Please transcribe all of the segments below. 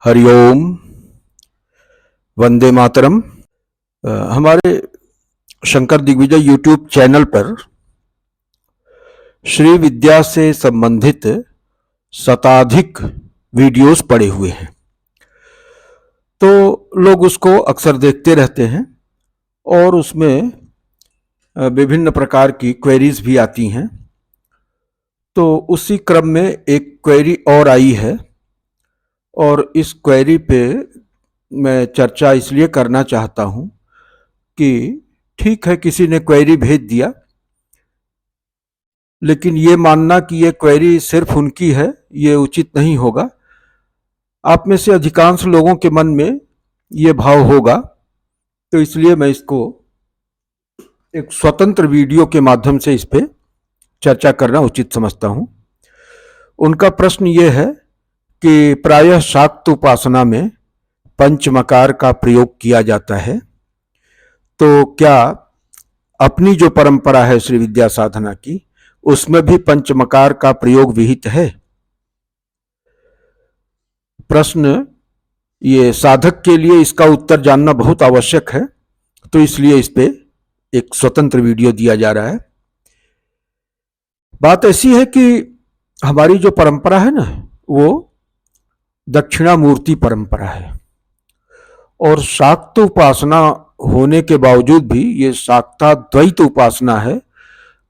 हरिओम। वंदे मातरम। हमारे Shankar Digvijay YouTube channel पर श्री विद्या से संबंधित शताधिक वीडियोस पड़े हुए हैं, तो लोग उसको अक्सर देखते रहते हैं और उसमें विभिन्न प्रकार की क्वेरीज भी आती हैं। तो उसी क्रम में एक क्वेरी और आई है और इस क्वेरी पे मैं चर्चा इसलिए करना चाहता हूं कि ठीक है, किसी ने क्वेरी भेज दिया, लेकिन ये मानना कि ये क्वेरी सिर्फ उनकी है, ये उचित नहीं होगा। आप में से अधिकांश लोगों के मन में ये भाव होगा, तो इसलिए मैं इसको एक स्वतंत्र वीडियो के माध्यम से इस पे चर्चा करना उचित समझता हूं। उनका प्रश्न ये है कि प्रायः शाक्त उपासना में पंचमकार का प्रयोग किया जाता है, तो क्या अपनी जो परंपरा है श्री विद्या साधना की, उसमें भी पंचमकार का प्रयोग विहित है? प्रश्न ये साधक के लिए इसका उत्तर जानना बहुत आवश्यक है, तो इसलिए इस पे एक स्वतंत्र वीडियो दिया जा रहा है। बात ऐसी है कि हमारी जो परंपरा है ना, वो दक्षिणामूर्ति परंपरा है और शाक्त उपासना होने के बावजूद भी ये शाक्ताद्वैत उपासना है,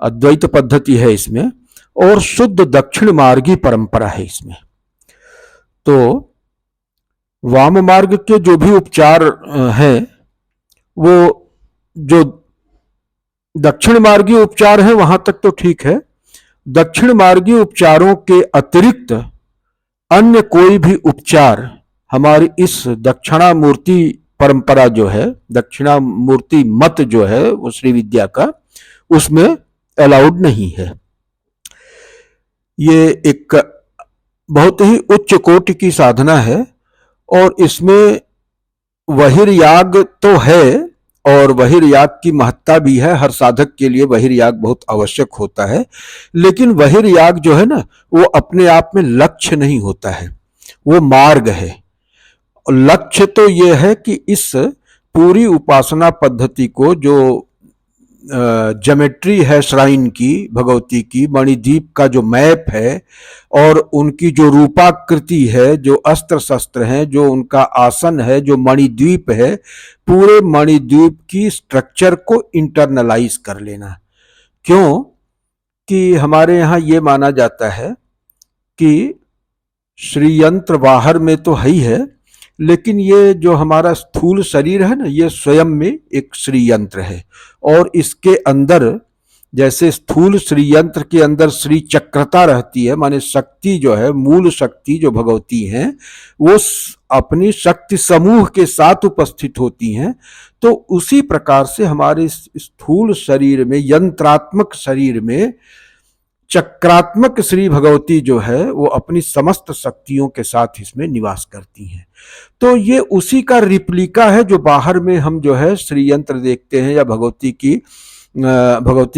अद्वैत पद्धति है इसमें, और शुद्ध दक्षिण मार्गी परंपरा है इसमें। तो वाम मार्ग के जो भी उपचार हैं, वो जो दक्षिण मार्गी उपचार है वहां तक तो ठीक है। दक्षिण मार्गी उपचारों के अतिरिक्त अन्य कोई भी उपचार हमारी इस दक्षिणामूर्ति परंपरा जो है, दक्षिणामूर्ति मत जो है वो श्री विद्या का, उसमें अलाउड नहीं है। ये एक बहुत ही उच्च कोटि की साधना है और इसमें बहिर्याग तो है और बहिर्याग की महत्ता भी है। हर साधक के लिए बहिर्याग बहुत आवश्यक होता है, लेकिन बहिर्याग जो है ना, वो अपने आप में लक्ष्य नहीं होता है, वो मार्ग है। लक्ष्य तो ये है कि इस पूरी उपासना पद्धति को, जो ज्योमेट्री है श्राइन की, भगवती की मणिद्वीप का जो मैप है और उनकी जो रूपाकृति है, जो अस्त्र शस्त्र हैं, जो उनका आसन है, जो मणिद्वीप है, पूरे मणिद्वीप की स्ट्रक्चर को इंटरनलाइज कर लेना। क्यों कि हमारे यहाँ ये माना जाता है कि श्री यंत्र बाहर में तो है ही है, लेकिन ये जो हमारा स्थूल शरीर है ना, ये स्वयं में एक श्री यंत्र है और इसके अंदर, जैसे स्थूल श्री यंत्र के अंदर श्री चक्रता रहती है, माने शक्ति जो है, मूल शक्ति जो भगवती हैं, वो अपनी शक्ति समूह के साथ उपस्थित होती हैं। तो उसी प्रकार से हमारे स्थूल शरीर में, यंत्रात्मक शरीर में चक्रात्मक श्री भगवती जो है वो अपनी समस्त शक्तियों के साथ इसमें निवास करती हैं। तो ये उसी का रिप्लिका है जो बाहर में हम जो है श्री यंत्र देखते हैं या भगवती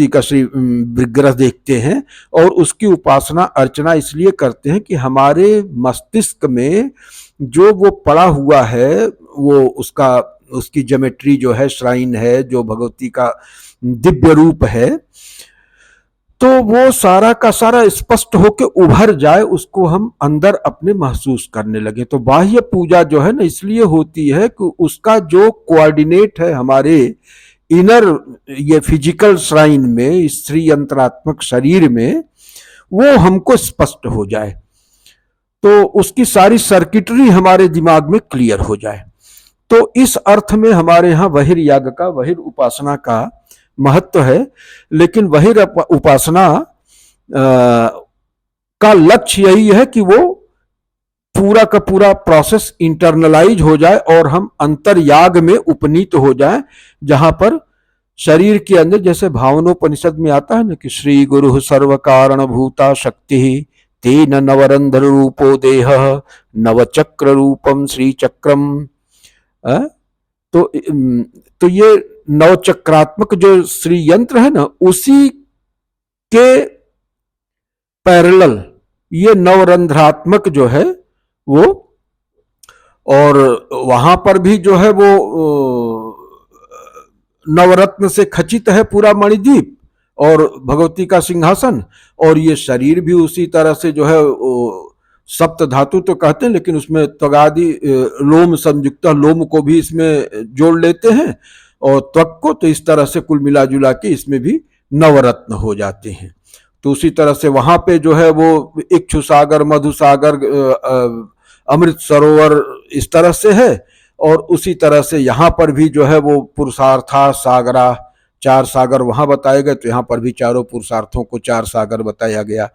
का श्री विग्रह देखते हैं और उसकी उपासना अर्चना इसलिए करते हैं कि हमारे मस्तिष्क में जो वो पड़ा हुआ है, वो उसकी ज्योमेट्री जो है, श्राइन है, जो भगवती का दिव्य रूप है, तो वो सारा का सारा स्पष्ट होकर उभर जाए, उसको हम अंदर अपने महसूस करने लगे। तो बाह्य पूजा जो है ना, इसलिए होती है कि उसका जो कोऑर्डिनेट है हमारे इनर, ये फिजिकल श्राइन में, श्री यंत्रात्मक शरीर में, वो हमको स्पष्ट हो जाए, तो उसकी सारी सर्किटरी हमारे दिमाग में क्लियर हो जाए। तो इस अर्थ में हमारे यहाँ बहिर्याग का, बहिर् उपासना का महत्व है, लेकिन बहिर् उपासना का लक्ष्य यही है कि वो पूरा का पूरा प्रोसेस इंटरनलाइज हो जाए और हम अंतर्याग में उपनीत हो जाए, जहां पर शरीर के अंदर, जैसे भावनोपनिषद में आता है ना कि श्री गुरु सर्व कारण भूता शक्ति तेन नवरंध्र रूपो देह नवचक्र रूपम श्री चक्रम। तो ये नवचक्रात्मक जो श्री यंत्र है ना, उसी के पैरेलल ये नवरंध्रात्मक जो है वो और वहां पर भी जो है वो नवरत्न से खचित है पूरा मणिद्वीप और भगवती का सिंहासन, और ये शरीर भी उसी तरह से जो है सप्त धातु तो कहते हैं, लेकिन उसमें त्वगादि लोम संयुक्त लोम को भी इसमें जोड़ लेते हैं, और त्वक को, तो इस तरह से कुल मिला जुला के इसमें भी नवरत्न हो जाते हैं। तो उसी तरह से वहां पे जो है वो इक्षु सागर, मधु सागर, अमृत सरोवर इस तरह से है, और उसी तरह से यहाँ पर भी जो है वो पुरुषार्था सागरा, चार सागर वहां बताए गए, तो यहाँ पर भी चारों पुरुषार्थों को चार सागर बताया गया।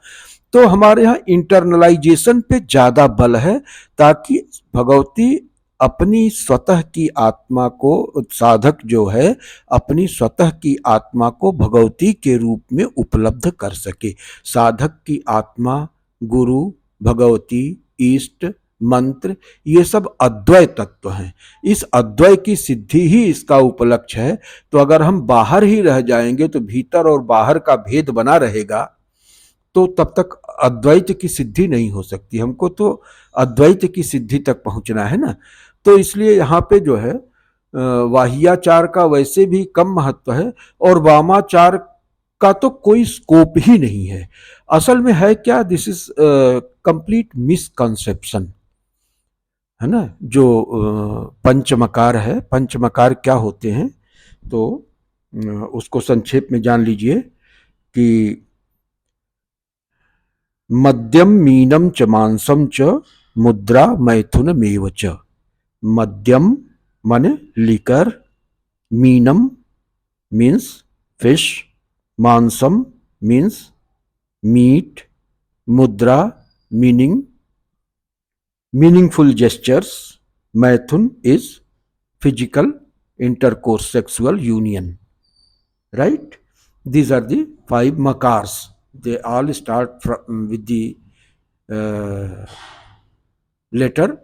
तो हमारे यहाँ इंटरनलाइजेशन पे ज्यादा बल है, ताकि भगवती अपनी स्वतः की आत्मा को, साधक जो है अपनी स्वतः की आत्मा को भगवती के रूप में उपलब्ध कर सके। साधक की आत्मा, गुरु, भगवती, ईष्ट, मंत्र, ये सब अद्वय तत्व हैं। इस अद्वय की सिद्धि ही इसका उपलक्ष्य है। तो अगर हम बाहर ही रह जाएंगे तो भीतर और बाहर का भेद बना रहेगा, तो तब तक अद्वैत की सिद्धि नहीं हो सकती। हमको तो अद्वैत की सिद्धि तक पहुंचना है ना। तो इसलिए यहाँ पे जो है वाह्याचार का वैसे भी कम महत्व है, और वामाचार का तो कोई स्कोप ही नहीं है। असल में है क्या, दिस इज कंप्लीट मिसकंसेप्शन, है ना। जो पंचमकार है, पंचमकार क्या होते हैं, तो उसको संक्षेप में जान लीजिए कि मद्यम मीनम च मांसम च मुद्रा मैथुन मेव च। मद्यम माने लिकर, मीनम मीन्स फिश, मांसम मीन्स मीट, मुद्रा मीनिंग मीनिंगफुल जेस्चर्स, मैथुन is physical intercourse, sexual union, right? These are the five makars. They all start with the letter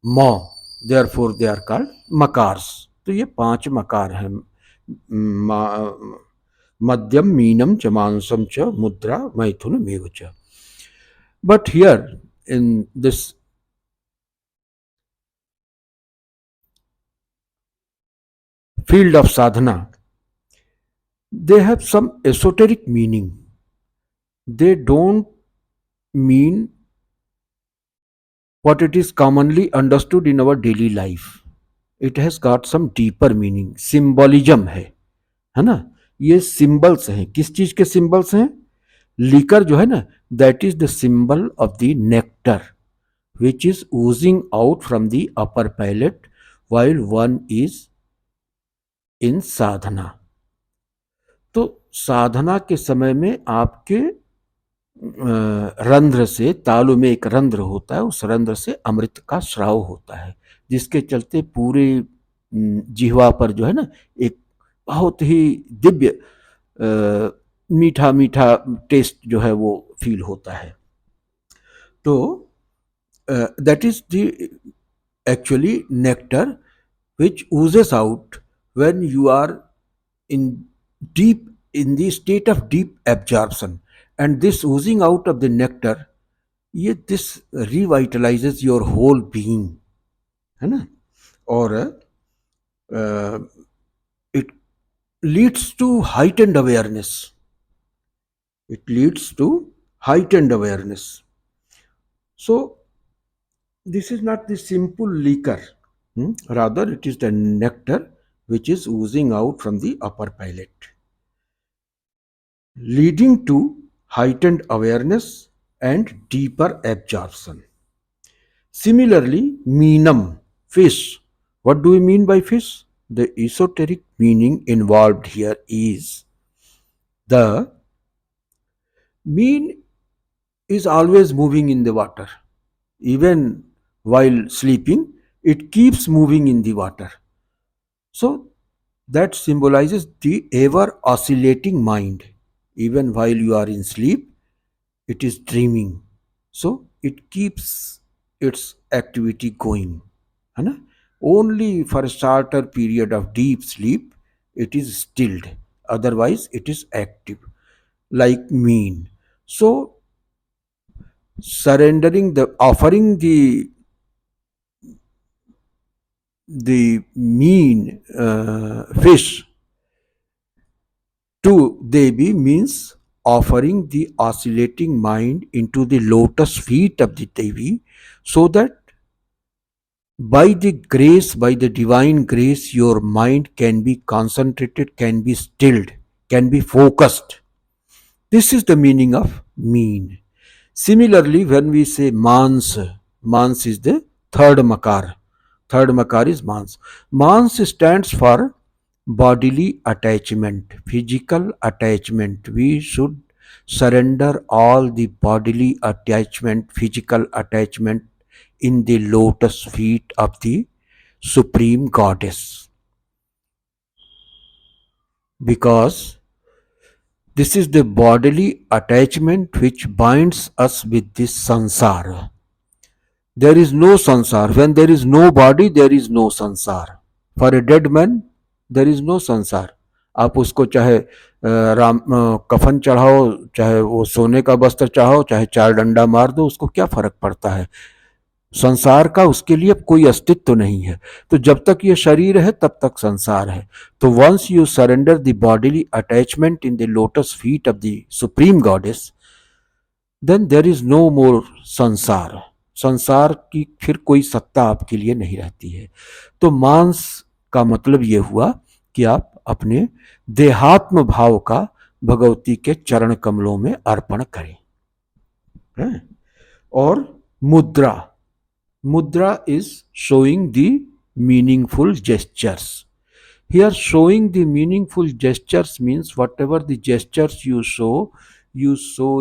ma, therefore they are called makars. तो ये पांच मकार हैं, मध्यम मीनम च मांसम च मुद्रा मैथुन मेव च। But here in this field of sadhana, they have some esoteric meaning. They don't mean what it is commonly understood in our daily life. It has got some deeper meaning. Symbolism है ना। ये symbols हैं, किस चीज के symbols हैं? Liquor जो है ना, that is the symbol of the nectar which is oozing out from the upper palate while one is in साधना। तो साधना के समय में आपके रंध्र से, तालु में एक रंध्र होता है, उस रंध्र से अमृत का स्राव होता है, जिसके चलते पूरे जिह्वा पर जो है ना एक बहुत ही दिव्य मीठा मीठा टेस्ट जो है वो फील होता है। तो that is the actually nectar which oozes out when you are in the state of deep absorption, and this oozing out of the nectar, this revitalizes your whole being, है ना। और it leads to heightened awareness. It leads to heightened awareness. So this is not the simple liquor, rather it is the nectar which is oozing out from the upper palate, leading to heightened awareness and deeper absorption. Similarly, meenam, fish. What do we mean by fish? The esoteric meaning involved here is the mean is always moving in the water. Even while sleeping, it keeps moving in the water. So that symbolizes the ever oscillating mind. Even while you are in sleep, it is dreaming. So it keeps its activity going, है ना। Only for a shorter period of deep sleep it is stilled, otherwise it is active, like mean. So surrendering the, offering the the mean fish to Devi means offering the oscillating mind into the lotus feet of the Devi, so that by the grace, by the divine grace, your mind can be concentrated, can be stilled, can be focused. This is the meaning of mean. Similarly, when we say mans, mans is the third makar. Third makar is mans. Mans stands for bodily attachment, physical attachment. We should surrender all the bodily attachment, physical attachment in the lotus feet of the Supreme Goddess. Because this is the bodily attachment which binds us with this sansara. There is no sansar. When there is no body, there is no sansar. For a dead man, there is no sansar. आप उसको चाहे कफन चढ़ाओ, चाहे वो सोने का वस्त्र चाहो, चाहे 4 डंडा मार दो, उसको क्या फर्क पड़ता है? संसार का उसके लिए कोई अस्तित्व नहीं है. तो जब तक ये शरीर है तब तक संसार है. तो once you surrender the bodily attachment in the lotus feet of the supreme goddess, then there is no more samsara. संसार की फिर कोई सत्ता आपके लिए नहीं रहती है. तो मांस का मतलब ये हुआ कि आप अपने देहात्म भाव का भगवती के चरण कमलों में अर्पण करें. और मुद्रा, mudra is showing the meaningful gestures. Here showing the meaningful gestures means whatever the gestures you show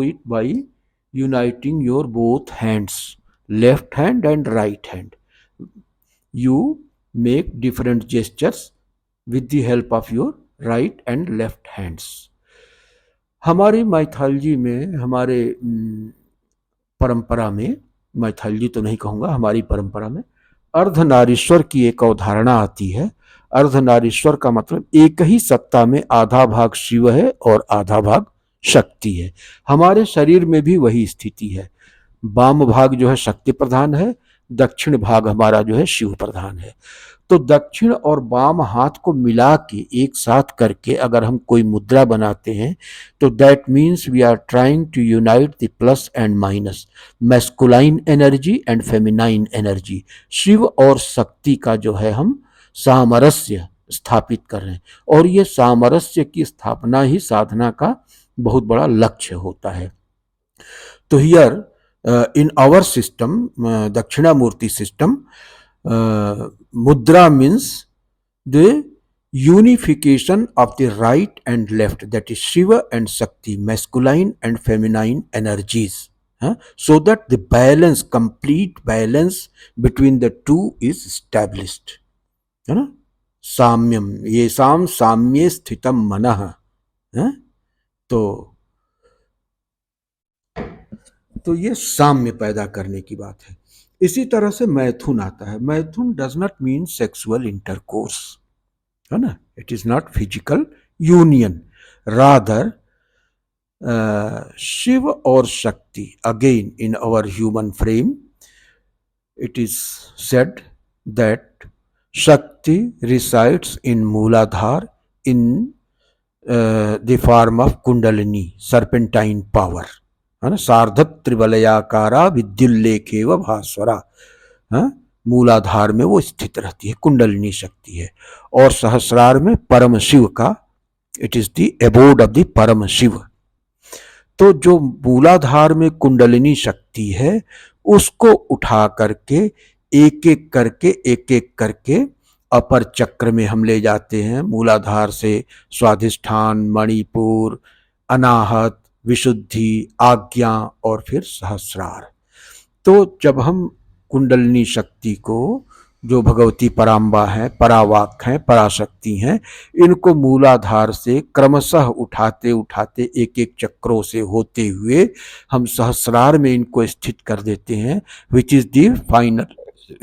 it by uniting your both hands, left hand and right hand. You make different gestures with the help of your right and left hands. हमारी mythology में, हमारे परंपरा में, mythology तो नहीं कहूँगा, हमारी परंपरा में अर्धनारीश्वर की एक अवधारणा आती है. अर्धनारीश्वर का मतलब एक ही सत्ता में आधा भाग शिव है और आधा भाग शक्ति है. हमारे शरीर में भी वही स्थिति है. वाम भाग जो है शक्ति प्रधान है, दक्षिण भाग हमारा जो है शिव प्रधान है. तो दक्षिण और वाम हाथ को मिला के एक साथ करके अगर हम कोई मुद्रा बनाते हैं तो that means we are trying to unite the plus and minus, masculine energy and feminine energy. Shiva और शक्ति का जो है हम सामरस्य स्थापित कर रहे हैं. और ये सामरस्य की स्थापना ही साधना का बहुत बड़ा लक्ष्य होता है. तो here in our system, Dakshinamurti system, mudra means the unification of the right and left, that is Shiva and Shakti, masculine and feminine energies, so that the balance, complete balance between the two is established. है ना? साम्यम येषाम साम्ये स्थितम मनः. तो ये साम्य पैदा करने की बात है. इसी तरह से मैथुन आता है. मैथुन does not mean sexual intercourse, है ना. It is not physical union. Rather Shiva और Shakti, again in our human frame it is said that Shakti resides in Muladhara in the form of kundalini, serpentine power, है ना. सार्धत त्रिवलयाकारा विद्युल्लेखेव भास्वरा. मूलाधार में वो स्थित रहती है, कुंडलिनी शक्ति है. और सहस्रार में परम शिव का, it is the abode of the परम शिव. तो जो मूलाधार में कुंडलिनी शक्ति है उसको उठा करके एक एक करके अपर चक्र में हम ले जाते हैं. मूलाधार से स्वाधिष्ठान, मणिपुर, अनाहत, विशुद्धि, आज्ञा और फिर सहस्रार. तो जब हम कुंडलिनी शक्ति को, जो भगवती पराम्बा है, परावाक है, पराशक्ति हैं, इनको मूलाधार से क्रमशः उठाते उठाते एक एक चक्रों से होते हुए हम सहस्रार में इनको स्थित कर देते हैं, which is the final,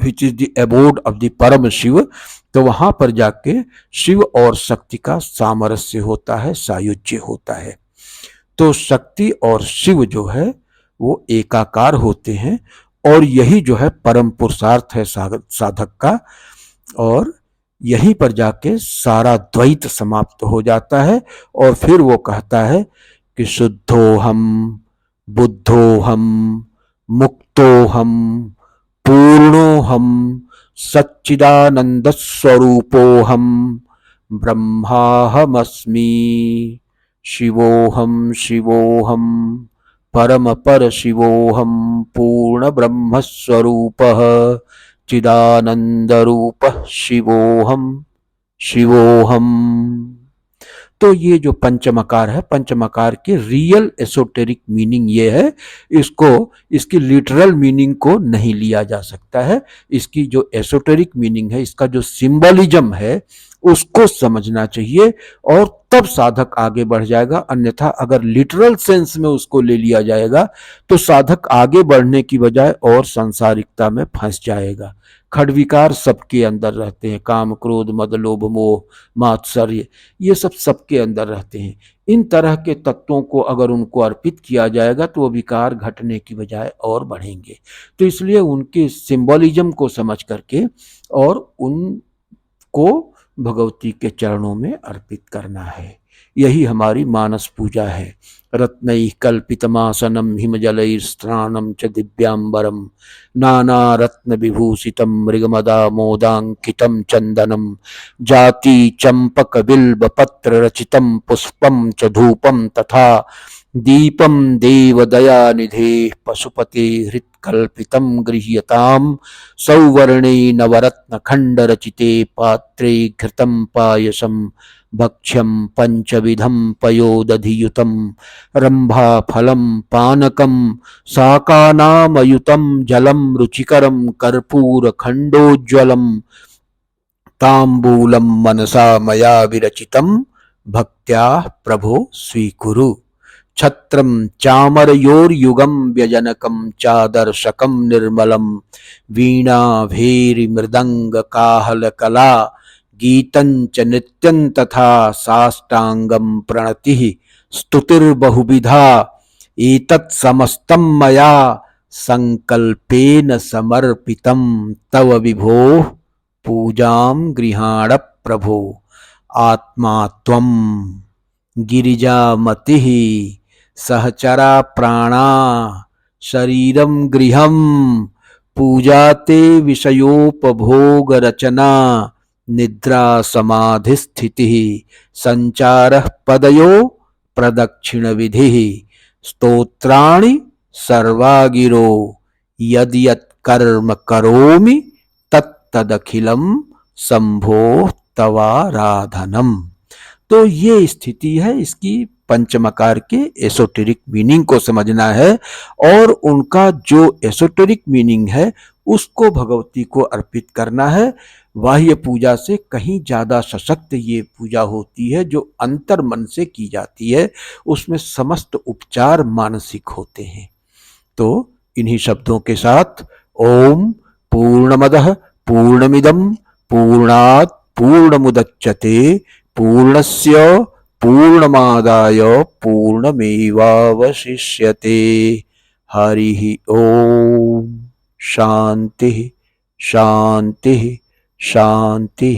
which is the abode of the परम शिव. तो वहां पर जाके शिव और शक्ति का सामरस्य होता है, सायुज्य होता है. तो शक्ति और शिव जो है वो एकाकार होते हैं. और यही जो है परम पुरुषार्थ है साधक का, और यहीं पर जाके सारा द्वैत समाप्त हो जाता है। और फिर वो कहता है कि शुद्धोहम, बुद्धोहम, मुक्तोहम, पूर्णोहम, सच्चिदानंद स्वरूपोहम, ब्रह्माहमस्मि, शिवोहम शिवोहम, परम पर शिवोहम, पूर्ण ब्रह्म स्वरूपः, चिदानंद रूप शिवोहम शिवोहम। तो ये जो पंचमकार है, पंचमकार की रियल एसोटेरिक मीनिंग ये है। इसको, इसकी लिटरल मीनिंग को नहीं लिया जा सकता है। इसकी जो एसोटेरिक मीनिंग है, इसका जो सिंबलिज्म है, उसको समझना चाहिए और तब साधक आगे बढ़ जाएगा। अन्यथा अगर लिटरल सेंस में उसको ले लिया जाएगा तो साधक आगे बढ़ने की बजाय और सांसारिकता में फंस जाएगा। खडविकार सबके अंदर रहते हैं, काम क्रोध मद लोभ मोह मात्सर्य, ये सब सबके अंदर रहते हैं। इन तरह के तत्वों को अगर उनको अर्पित किया जाएगा तो वो विकार घटने की बजाय और बढ़ेंगे। तो इसलिए उनके सिंबलिज्म को समझ करके और उनको भगवती के चरणों में अर्पित करना है। यही हमारी मानस पूजा है। रत्नैः कल्पितमासनं हिमजलैर्स्नानं च दिव्यांबरं, नानारत्नविभूषितं मृगमदामोदाङ्कितं चन्दनं, जाति चंपक बिल्ब पत्र रचितं पुष्पं च धूपं तथा दीपं देवदयानिधे पशुपते हृत्कल्पितं गृह्यतां, सौवर्णे नवरत्नखण्डरचिते पात्रे घृतं पायसं, भक्ष्यं पंचविधं पयोदधियुतं, रंभाफलं पानकं, शाकानामयुतं जलं रुचिकरं कर्पूरखण्डोज्ज्वलं, ताम्बूलं मनसा मया विरचितं, भक्त्या प्रभो स्वीकुरु। छत्रं चामरयोर्युगं व्यजनकं चादर्शकं निर्मलं, वीणा भेरी मृदंग काहल कला, गीतं च नृत्यं तथा साष्टांगं प्रणतिः स्तुतिर्बहुविधा, एतत् समस्तं मया संकल्पेन समर्पितं, तव विभो पूजां गृहाण प्रभो। आत्मा त्वं गिरिजामतिः सहचरा प्राणा, शरीरं गृहं पूजाते विषयोपभोग रचना, निद्रा समाधि स्थितिः संचारः पदयो प्रदक्षिण विधिः, स्तोत्राणि सर्वागिरो, यद् यत् कर्म करोमि तत्तदखिलं शंभो तवाराधनम। तो ये स्थिति है। इसकी पंचमकार के एसोटेरिक मीनिंग को समझना है और उनका जो एसोटेरिक मीनिंग है उसको भगवती को अर्पित करना है। बाह्य पूजा से कहीं ज्यादा सशक्त ये पूजा होती है जो अंतर मन से की जाती है। उसमें समस्त उपचार मानसिक होते हैं। तो इन्हीं शब्दों के साथ ओम पूर्णमदः पूर्णमिदं पूर्णात् पूर्णमुदच्यते पूर्णस्य पूर्णमादाय पूर्णमेवावशिष्यते। हरि ओम। शांति शांति शांति।